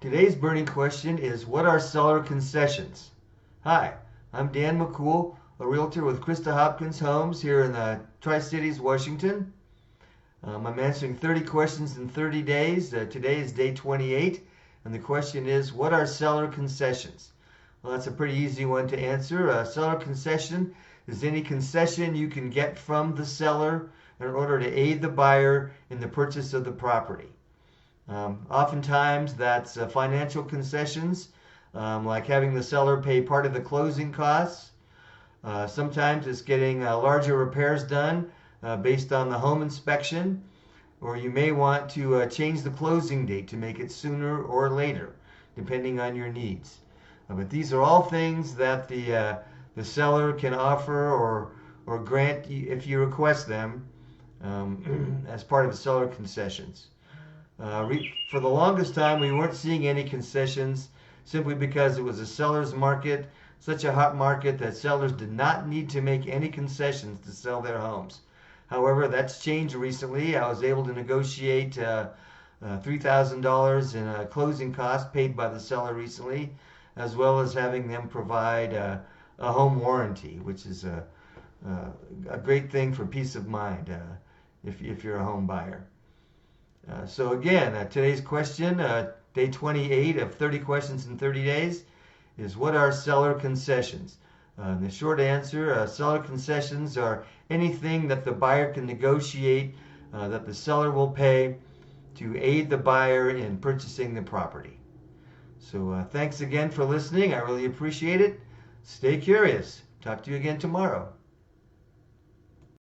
Today's burning question is, what are seller concessions? Hi, I'm Dan McCool, a realtor with Krista Hopkins Homes here in the Tri-Cities, Washington. I'm answering 30 questions in 30 days. Today is day 28, and the question is, what are seller concessions? Well, that's a pretty easy one to answer. A seller concession is any concession you can get from the seller in order to aid the buyer in the purchase of the property. Oftentimes that's financial concessions, like having the seller pay part of the closing costs. Sometimes it's getting larger repairs done based on the home inspection, or you may want to change the closing date to make it sooner or later, depending on your needs. But these are all things that the seller can offer or grant if you request them as part of the seller concessions. For the longest time, we weren't seeing any concessions simply because it was a seller's market, such a hot market that sellers did not need to make any concessions to sell their homes. However, that's changed recently. I was able to negotiate $3,000 in a closing cost paid by the seller recently, as well as having them provide a home warranty, which is a great thing for peace of mind if you're a home buyer. So again, today's question, day 28 of 30 questions in 30 days, is what are seller concessions? The short answer, seller concessions are anything that the buyer can negotiate that the seller will pay to aid the buyer in purchasing the property. So thanks again for listening. I really appreciate it. Stay curious. Talk to you again tomorrow.